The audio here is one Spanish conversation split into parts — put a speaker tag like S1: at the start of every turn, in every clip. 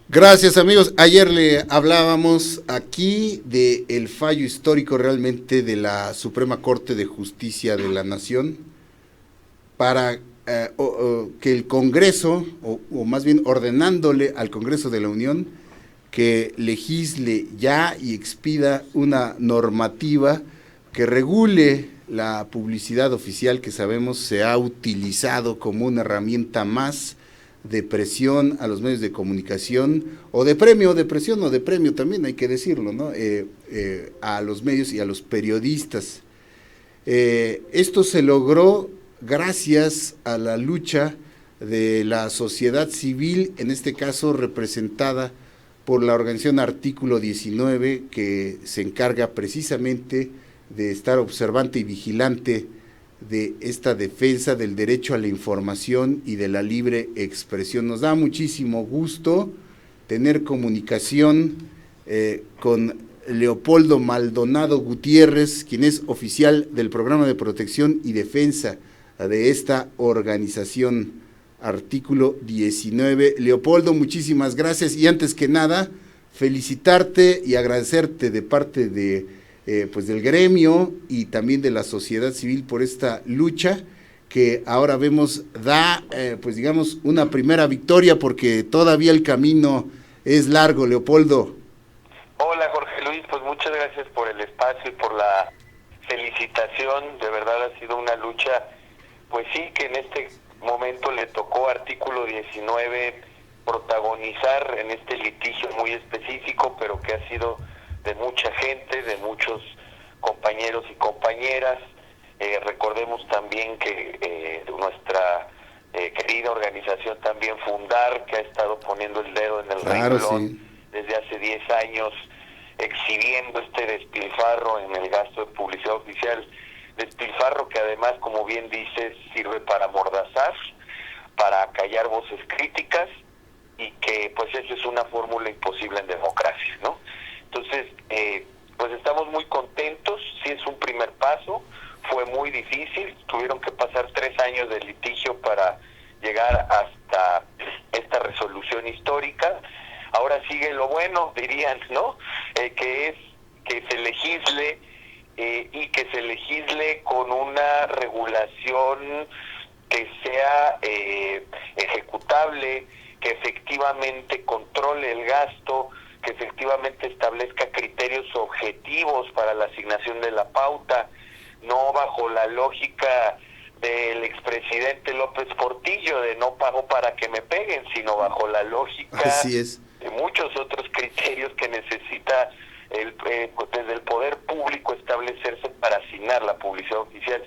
S1: Gracias, amigos. Ayer le hablábamos aquí de el fallo histórico realmente de la Suprema Corte de Justicia de la Nación para que el Congreso, o más bien ordenándole al Congreso de la Unión, que legisle ya y expida una normativa que regule la publicidad oficial, que sabemos se ha utilizado como una herramienta más de presión a los medios de comunicación, o de premio, de presión o de premio también, hay que decirlo, ¿no? A los medios y a los periodistas. Esto se logró gracias a la lucha de la sociedad civil, en este caso representada por la organización Artículo 19, que se encarga precisamente de estar observante y vigilante de esta defensa del derecho a la información y de la libre expresión. Nos da muchísimo gusto tener comunicación con Leopoldo Maldonado Gutiérrez, quien es oficial del Programa de Protección y Defensa de esta organización Artículo 19. Leopoldo, muchísimas gracias, y antes que nada felicitarte y agradecerte de parte de pues del gremio y también de la sociedad civil por esta lucha que ahora vemos da pues digamos una primera victoria, porque todavía el camino es largo. Leopoldo.
S2: Hola Jorge Luis, pues muchas gracias por el espacio y por la felicitación. De verdad ha sido una lucha, pues sí, que en este momento le tocó Artículo 19 protagonizar en este litigio muy específico, pero que ha sido de mucha gente, de muchos compañeros y compañeras. Recordemos también que nuestra querida organización también Fundar, que ha estado poniendo el dedo en el renglón, sí, desde hace 10 años, exhibiendo este despilfarro en el gasto de publicidad oficial, despilfarro que además, como bien dices, sirve para amordazar, para callar voces críticas, y que pues eso es una fórmula imposible en democracia, ¿no? Entonces, pues estamos muy contentos. Sí, es un primer paso, fue muy difícil, tuvieron que pasar 3 años de litigio para llegar hasta esta resolución histórica. Ahora sigue lo bueno, dirían, ¿no? Que es que se legisle y que se legisle con una regulación que sea ejecutable, que efectivamente controle el gasto, que efectivamente establezca criterios objetivos para la asignación de la pauta, no bajo la lógica del expresidente López Portillo de no pago para que me peguen, sino bajo la lógica de muchos otros criterios que necesita desde el poder público establecerse para asignar la publicidad oficial.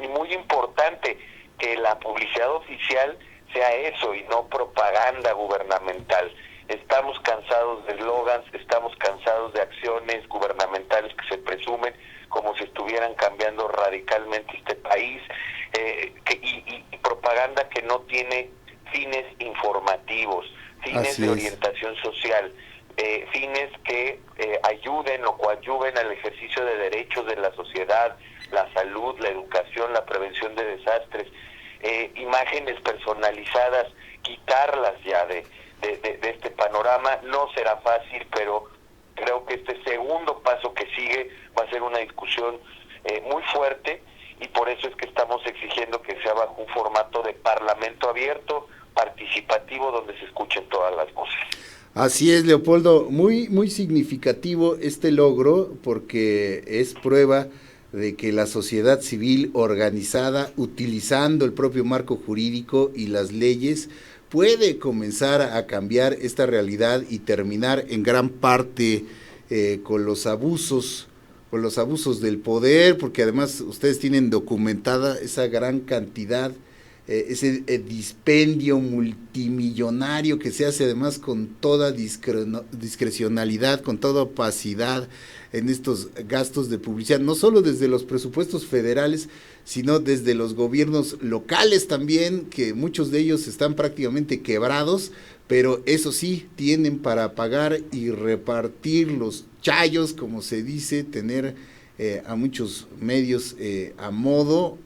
S2: Y muy importante, que la publicidad oficial sea eso y no propaganda gubernamental. Estamos cansados de eslogans, estamos cansados de acciones gubernamentales que se presumen como si estuvieran cambiando radicalmente este país, y propaganda que no tiene fines informativos, fines de orientación social, fines que ayuden o coadyuven al ejercicio de derechos de la sociedad, la salud, la educación, la prevención de desastres, imágenes personalizadas, quitarlas ya de este panorama. No será fácil, pero creo que este segundo paso que sigue va a ser una discusión muy fuerte, y por eso es que estamos exigiendo que sea bajo un formato de parlamento abierto, participativo, donde se escuchen todas las voces.
S1: Así es, Leopoldo, muy significativo este logro, porque es prueba de que la sociedad civil organizada, utilizando el propio marco jurídico y las leyes, puede comenzar a cambiar esta realidad y terminar en gran parte con los abusos del poder, porque además ustedes tienen documentada esa gran cantidad, ese dispendio multimillonario que se hace además con toda discrecionalidad, con toda opacidad en estos gastos de publicidad, no solo desde los presupuestos federales, sino desde los gobiernos locales también, que muchos de ellos están prácticamente quebrados, pero eso sí, tienen para pagar y repartir los chayos, como se dice, tener a muchos medios a modo,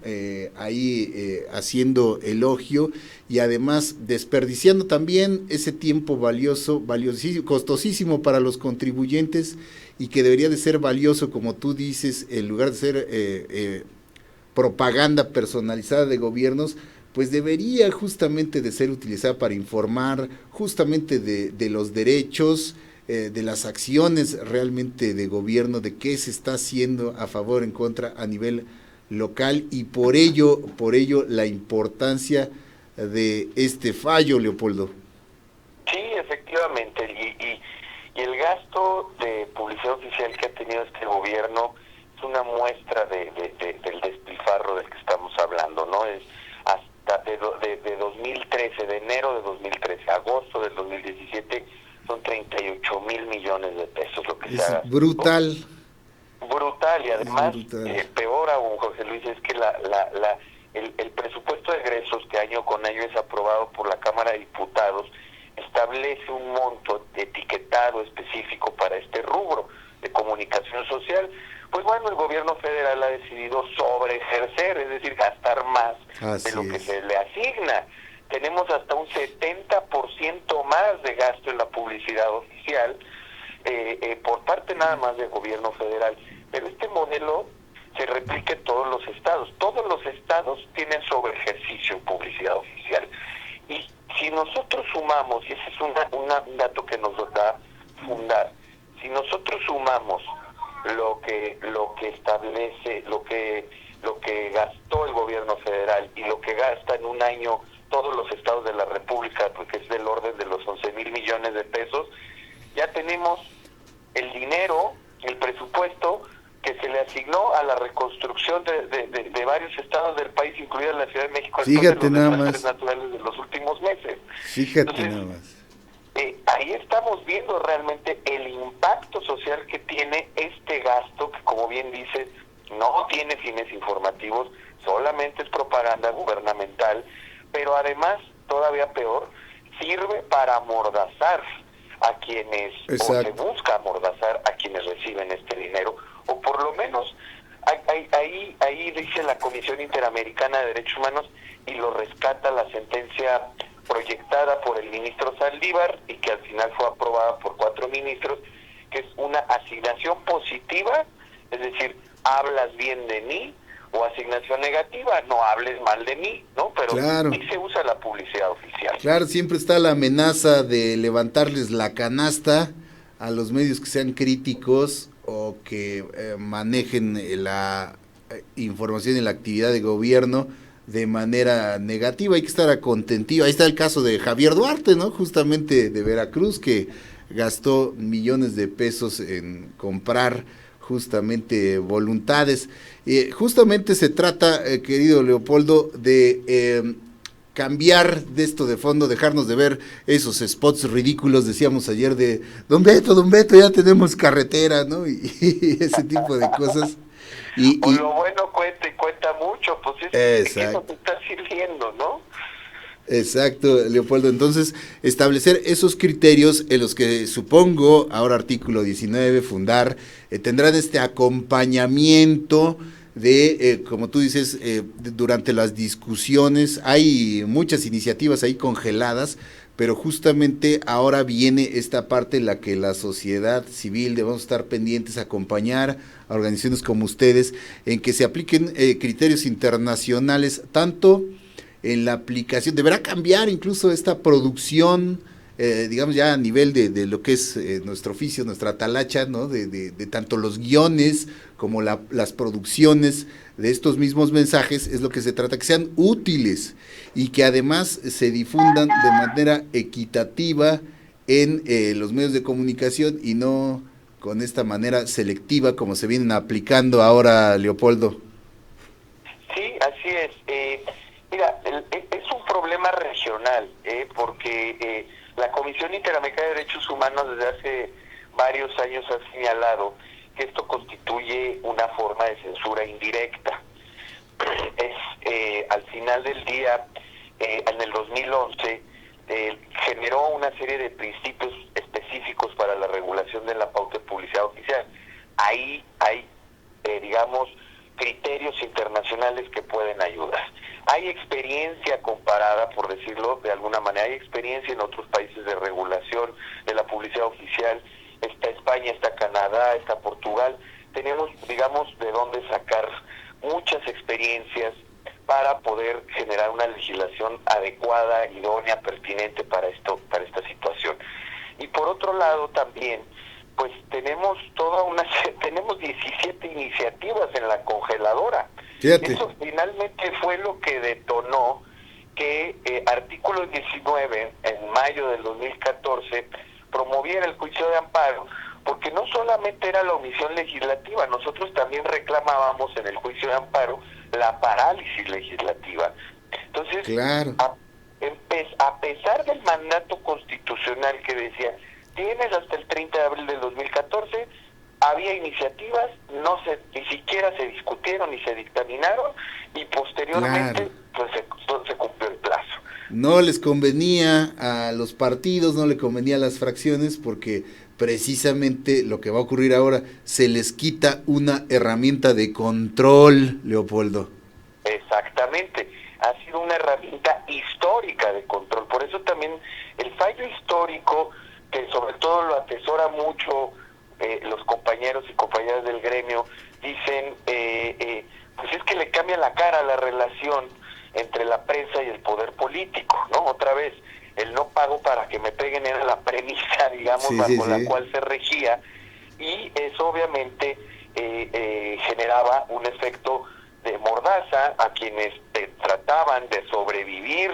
S1: ahí haciendo elogio y además desperdiciando también ese tiempo valioso, valiosísimo, costosísimo para los contribuyentes y que debería de ser valioso, como tú dices, en lugar de ser propaganda personalizada de gobiernos, pues debería justamente de ser utilizada para informar justamente de los derechos, de las acciones realmente de gobierno, de qué se está haciendo a favor, en contra, a nivel local, y por ello la importancia de este fallo, Leopoldo.
S2: Sí, efectivamente, y el gasto de publicidad oficial que ha tenido este gobierno es una muestra del despilfarro del que estamos hablando, ¿no? Es hasta de 2013, de enero de 2013 a agosto del 2017, son 38,000 millones de pesos lo que se ha gastado.
S1: Brutal.
S2: Brutal, y además,
S1: brutal.
S2: peor aún, José Luis, es que el presupuesto de egresos que año con año es aprobado por la Cámara de Diputados establece un monto etiquetado específico para este rubro de comunicación social. Pues bueno, el gobierno federal ha decidido sobre ejercer, es decir, gastar más de lo que se le asigna. Tenemos hasta un 70% más de gasto en la publicidad oficial por parte nada más del gobierno federal. Pero este modelo se replica en todos los estados. Todos los estados tienen sobre ejercicio en publicidad oficial. Y si nosotros sumamos, y ese es un dato que nos da fundar, si nosotros sumamos lo que establece, lo que gastó el gobierno federal y lo que gasta en un año todos los estados de la República, porque es del orden de los 11,000 millones de pesos, ya tenemos el dinero, el presupuesto que se le asignó a la reconstrucción de varios estados del país, incluida la Ciudad de México,
S1: después de los
S2: desastres naturales de los últimos meses.
S1: Fíjate. Entonces,
S2: nada más. Ahí estamos viendo realmente el impacto social que tiene este gasto, que como bien dices, no tiene fines informativos, solamente es propaganda gubernamental, pero además, todavía peor, sirve para amordazar a quienes,
S1: exacto,
S2: o se busca amordazar a quienes reciben este dinero, o por lo menos ahí dice la Comisión Interamericana de Derechos Humanos, y lo rescata la sentencia proyectada por el ministro Saldívar y que al final fue aprobada por 4 ministros, que es una asignación positiva, es decir, hablas bien de mí, o asignación negativa, no hables mal de mí, ¿no? Pero
S1: claro,
S2: sí se usa la publicidad oficial.
S1: Claro, siempre está la amenaza de levantarles la canasta a los medios que sean críticos o que manejen la información y la actividad de gobierno de manera negativa. Hay que estar contentivo. Ahí está el caso de Javier Duarte, ¿no? Justamente de Veracruz, que gastó millones de pesos en comprar justamente voluntades. Justamente se trata, querido Leopoldo, de cambiar de esto de fondo, dejarnos de ver esos spots ridículos, decíamos ayer, de Don Beto, ya tenemos carretera, ¿no? Y ese tipo de cosas.
S2: O lo bueno cuenta mucho, pues es que nos está sirviendo, ¿no?
S1: Exacto, Leopoldo. Entonces, establecer esos criterios en los que supongo, ahora artículo 19, fundar, tendrán este acompañamiento de, como tú dices, durante las discusiones. Hay muchas iniciativas ahí congeladas, pero justamente ahora viene esta parte en la que la sociedad civil debemos estar pendientes, acompañar a organizaciones como ustedes, en que se apliquen criterios internacionales, tanto en la aplicación, deberá cambiar incluso esta producción, digamos ya a nivel de lo que es nuestro oficio, nuestra talacha, ¿no? De tanto los guiones como las producciones de estos mismos mensajes, es lo que se trata, que sean útiles y que además se difundan de manera equitativa en los medios de comunicación y no con esta manera selectiva como se vienen aplicando ahora, Leopoldo.
S2: Sí, así es. Mira, es un problema regional, porque la Comisión Interamericana de Derechos Humanos desde hace varios años ha señalado que esto constituye una forma de censura indirecta. Al final del día, en el 2011, generó una serie de principios específicos para la regulación de la pauta de publicidad oficial. Ahí hay digamos, criterios internacionales que pueden ayudar. Hay experiencia comparada, por decirlo de alguna manera, hay experiencia en otros países de regulación de la publicidad oficial. Está España, está Canadá, está Portugal. Tenemos, digamos, de dónde sacar muchas experiencias para poder generar una legislación adecuada, idónea, pertinente para esta situación. Y por otro lado también, pues tenemos tenemos 17 iniciativas en la congeladora.
S1: Fíjate.
S2: Eso finalmente fue lo que detonó que artículo 19 en mayo del 2014 promoviera el juicio de amparo, porque no solamente era la omisión legislativa, nosotros también reclamábamos en el juicio de amparo la parálisis legislativa. Entonces,
S1: claro,
S2: a pesar del mandato constitucional que decía, tienes hasta el 30 de abril del 2014, había iniciativas, ni siquiera se discutieron ni se dictaminaron, y posteriormente pues se cumplió el plazo.
S1: No les convenía a los partidos, no le convenía a las fracciones, porque precisamente lo que va a ocurrir ahora, se les quita una herramienta de control, Leopoldo.
S2: Exactamente, ha sido una herramienta histórica de control, por eso también el fallo histórico, que sobre todo lo atesora mucho los compañeros y compañeras del gremio, dicen, pues es que le cambia la cara a la relación entre la prensa y el poder político, ¿no? Otra vez, el no pago para que me peguen era la premisa, digamos, bajo la cual se regía, y eso obviamente generaba un efecto de mordaza a quienes trataban de sobrevivir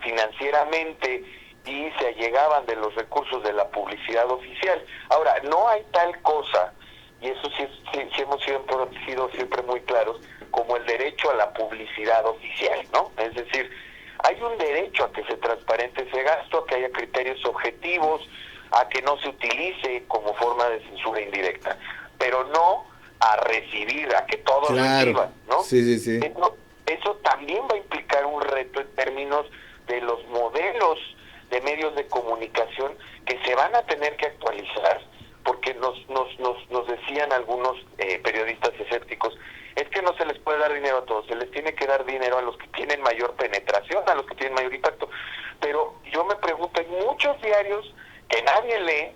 S2: financieramente y se allegaban de los recursos de la publicidad oficial. Ahora, no hay tal cosa, y eso sí hemos sido siempre muy claros, como el derecho a la publicidad oficial, ¿no? Es decir, hay un derecho a que se transparente ese gasto, a que haya criterios objetivos, a que no se utilice como forma de censura indirecta, pero no a recibir, a que todos reciban, ¿no?
S1: Sí.
S2: Eso también va a implicar un reto en términos de los modelos de medios de comunicación que se van a tener que actualizar, porque nos decían algunos periodistas escépticos, es que no se les puede dar dinero a todos, se les tiene que dar dinero a los que tienen mayor penetración, a los que tienen mayor impacto. Pero yo me pregunto, hay muchos diarios que nadie lee,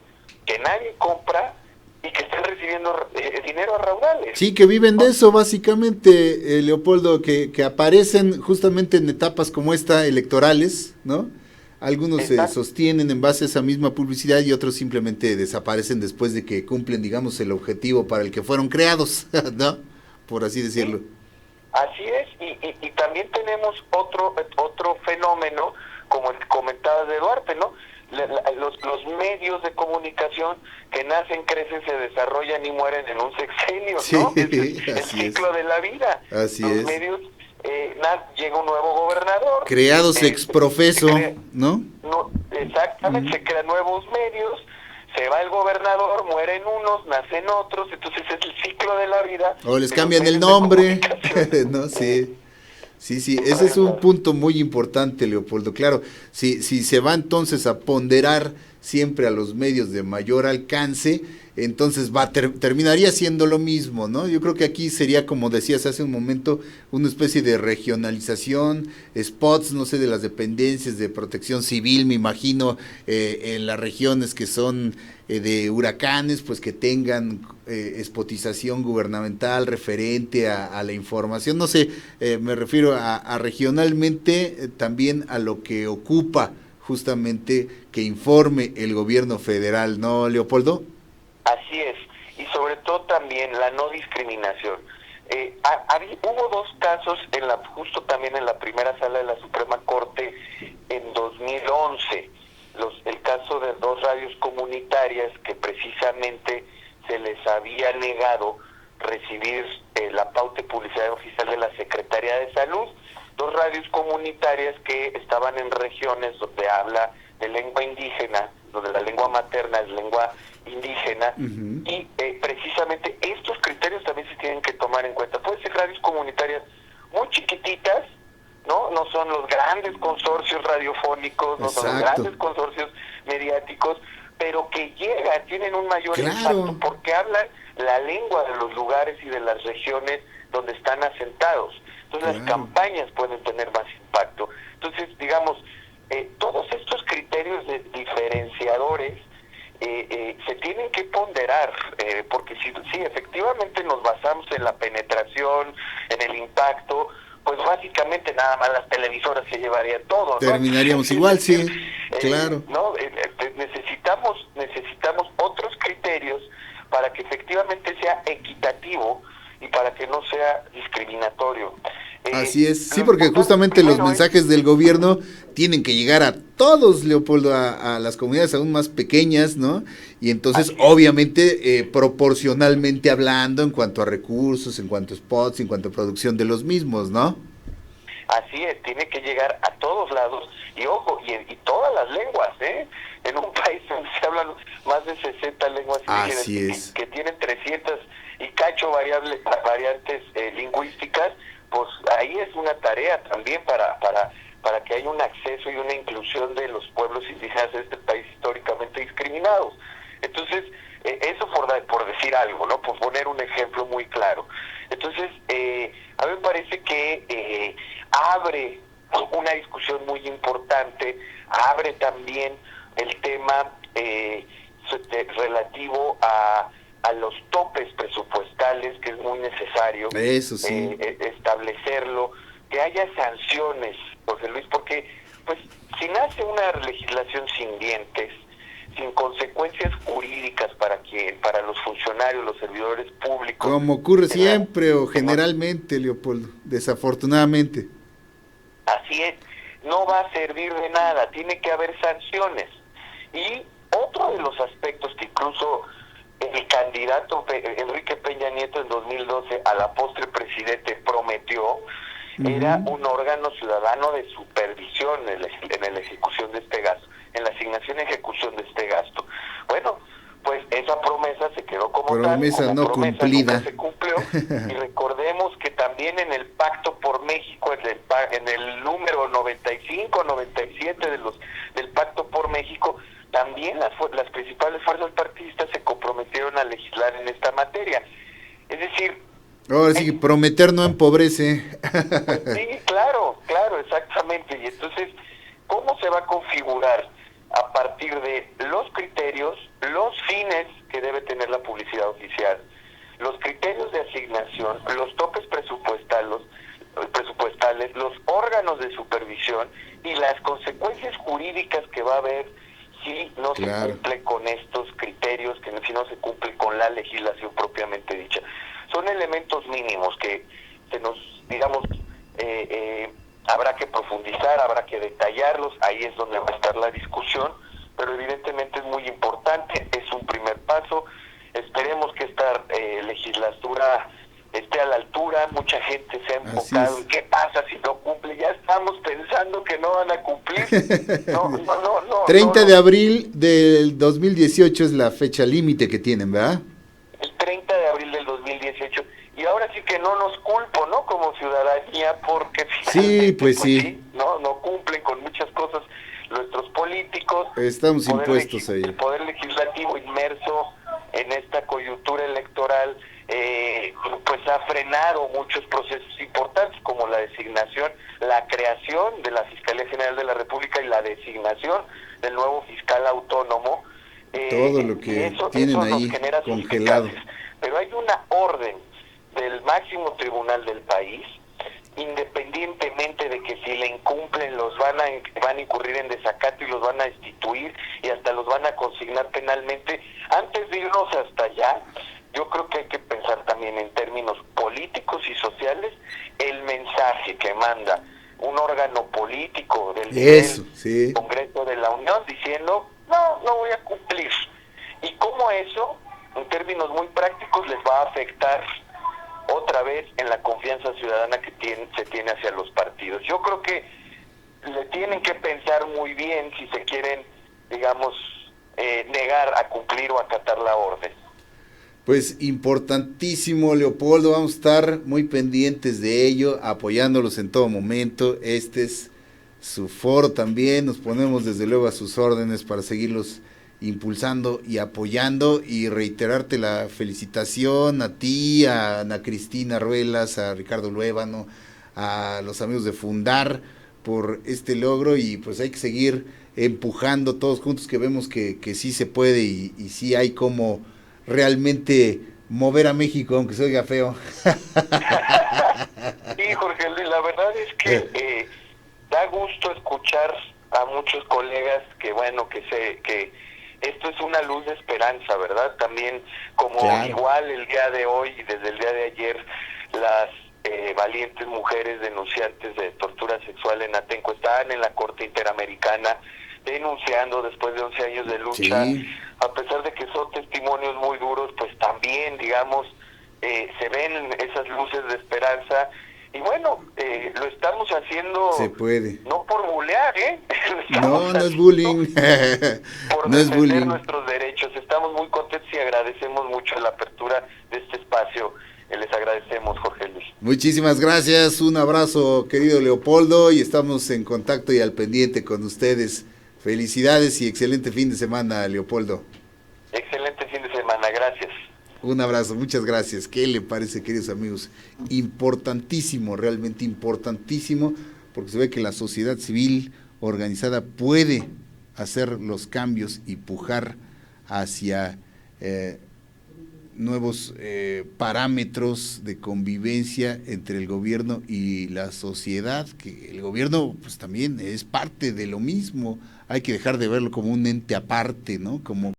S2: que nadie compra y que están recibiendo dinero a raudales.
S1: Sí, que viven de eso básicamente, Leopoldo, que aparecen justamente en etapas como esta, electorales, ¿no? Algunos se sostienen en base a esa misma publicidad y otros simplemente desaparecen después de que cumplen, digamos, el objetivo para el que fueron creados, ¿no? Por así decirlo.
S2: Sí, así es, y también tenemos otro fenómeno, como el que comentabas de Duarte, ¿no? Los medios de comunicación que nacen, crecen, se desarrollan y mueren en un sexenio, ¿no? El ciclo de la vida.
S1: Así
S2: los
S1: es.
S2: Medios, llega un nuevo gobernador.
S1: Creados ex profeso, ¿no?
S2: Exactamente, se crean nuevos medios, se va el gobernador, mueren unos, nacen otros, entonces es el ciclo de la vida.
S1: O les cambian el nombre, ¿no? Sí, ese es un punto muy importante, Leopoldo. Claro, si se va entonces a ponderar siempre a los medios de mayor alcance, entonces terminaría siendo lo mismo, ¿no? Yo creo que aquí sería, como decías hace un momento, una especie de regionalización, spots, no sé, de las dependencias de protección civil, me imagino, en las regiones que son de huracanes, pues que tengan spotización gubernamental referente a la información, no sé, me refiero a regionalmente también a lo que ocupa justamente que informe el gobierno federal, ¿no, Leopoldo?
S2: Así es, y sobre todo también la no discriminación. Hubo dos casos justo también en la primera sala de la Suprema Corte en 2011, el caso de dos radios comunitarias que precisamente se les había negado recibir la pauta de publicidad oficial de la Secretaría de Salud, dos radios comunitarias que estaban en regiones donde habla de lengua indígena, donde la lengua materna es lengua indígena, y precisamente estos criterios también se tienen que tomar en cuenta. Pueden ser radios comunitarias muy chiquititas, no son los grandes consorcios radiofónicos, no son los grandes consorcios mediáticos, pero que llegan, tienen un mayor impacto, porque hablan la lengua de los lugares y de las regiones donde están asentados. Entonces las campañas pueden tener más impacto. Entonces, digamos, todos estos criterios diferenciadores se tienen que ponderar, porque si efectivamente nos basamos en la penetración, en el impacto, pues básicamente nada más las televisoras se llevarían todo, ¿no?
S1: Terminaríamos igual, sí, claro.
S2: ¿No? Necesitamos otros criterios para que efectivamente sea equitativo y para que no sea discriminatorio.
S1: Así es, sí, porque justamente los mensajes del gobierno tienen que llegar a todos, Leopoldo, a las comunidades aún más pequeñas, ¿no? Y entonces, obviamente, proporcionalmente hablando, en cuanto a recursos, en cuanto a spots, en cuanto a producción de los mismos, ¿no?
S2: Así es, tiene que llegar a todos lados, y ojo, y todas las lenguas, ¿eh? En un país donde se hablan más de 60 lenguas indígenas, que tienen 300 y cacho variantes lingüísticas, pues ahí es una tarea también para que haya un acceso y una inclusión de los pueblos indígenas de este país históricamente discriminados. Entonces, eso por decir algo, ¿no? Por poner un ejemplo muy claro. Entonces, a mí me parece que abre una discusión muy importante, abre también el tema relativo a los topes presupuestales, que es muy necesario.
S1: Eso sí.
S2: Establecerlo, que haya sanciones, José Luis, porque pues si nace una legislación sin dientes, sin consecuencias jurídicas para los funcionarios, los servidores públicos.
S1: Como ocurre siempre o generalmente, Leopoldo, desafortunadamente.
S2: Así es, no va a servir de nada, tiene que haber sanciones. Y otro de los aspectos que incluso el candidato Enrique Peña Nieto en 2012, a la postre presidente, prometió, era un órgano ciudadano de supervisión en la ejecución de este gasto, en la asignación y ejecución de este gasto. Bueno, pues esa promesa se quedó como
S1: promesa
S2: tal,
S1: no cumplida.
S2: nunca se cumplió. Y recordemos que también en el Pacto por México, en el número 95, 97 del Pacto por México, también las principales fuerzas partidistas se comprometieron a legislar en esta materia. Es decir,
S1: ahora sí, prometer no empobrece.
S2: Sí, claro, exactamente. Y entonces, ¿cómo se va a configurar? A partir de los criterios, los fines que debe tener la publicidad oficial, los criterios de asignación, los topes presupuestales, los órganos de supervisión y las consecuencias jurídicas que va a haber si no se cumple con estos criterios, si no se cumple con la legislación propiamente dicha. Son elementos mínimos que habrá que profundizar, habrá que detallarlos, ahí es donde va a estar la discusión, pero evidentemente es muy importante, es un primer paso. Esperemos que esta legislatura esté a la altura, mucha gente se ha enfocado en qué pasa si no cumple, ya estamos pensando que no van a cumplir. No.
S1: 30 de abril del 2018 es la fecha límite que tienen, ¿verdad?
S2: El 30 de abril del 2018. Y ahora sí que no nos culpo, ¿no? Como ciudadanía, porque no cumplen con muchas cosas nuestros políticos.
S1: Estamos impuestos ahí.
S2: El poder legislativo inmerso en esta coyuntura electoral, pues ha frenado muchos procesos importantes, como la designación, la creación de la Fiscalía General de la República y la designación del nuevo fiscal autónomo.
S1: Todo lo que tienen ahí congelado.
S2: Pero hay una orden del máximo tribunal del país, independientemente de que si le incumplen van a incurrir en desacato y los van a destituir y hasta los van a consignar penalmente. Antes de irnos hasta allá, yo creo que hay que pensar también en términos políticos y sociales el mensaje que manda un órgano político del Congreso de la Unión diciendo no voy a cumplir, y cómo eso en términos muy prácticos les va a afectar otra vez en la confianza ciudadana que se tiene hacia los partidos. Yo creo que le tienen que pensar muy bien si se quieren, negar a cumplir o acatar la orden.
S1: Pues importantísimo, Leopoldo, vamos a estar muy pendientes de ello, apoyándolos en todo momento. Este es su foro también, nos ponemos desde luego a sus órdenes para seguirlos impulsando y apoyando, y reiterarte la felicitación a ti, a Ana Cristina Ruelas, a Ricardo Luébano, a los amigos de Fundar por este logro, y pues hay que seguir empujando todos juntos, que vemos que sí se puede y sí hay como realmente mover a México, aunque se oiga feo.
S2: Sí, Jorge Luis, la verdad es que da gusto escuchar a muchos colegas que bueno, que esto es una luz de esperanza, ¿verdad? También como claro, igual el día de hoy y desde el día de ayer las valientes mujeres denunciantes de tortura sexual en Atenco estaban en la Corte Interamericana denunciando después de 11 años de lucha, sí, a pesar de que son testimonios muy duros, pues también, digamos, se ven esas luces de esperanza. Y bueno, lo estamos haciendo,
S1: se puede,
S2: no por bulear,
S1: no es bullying,
S2: por
S1: no
S2: defender
S1: es bullying,
S2: nuestros derechos. Estamos muy contentos y agradecemos mucho la apertura de este espacio. Les agradecemos, Jorge Luis.
S1: Muchísimas gracias, un abrazo, querido Leopoldo, y estamos en contacto y al pendiente con ustedes. Felicidades y excelente fin de semana, Leopoldo.
S2: Excelente fin de semana, gracias.
S1: Un abrazo, muchas gracias. ¿Qué le parece, queridos amigos? Importantísimo, realmente importantísimo, porque se ve que la sociedad civil organizada puede hacer los cambios y pujar hacia nuevos parámetros de convivencia entre el gobierno y la sociedad, que el gobierno pues también es parte de lo mismo, hay que dejar de verlo como un ente aparte, ¿no? Como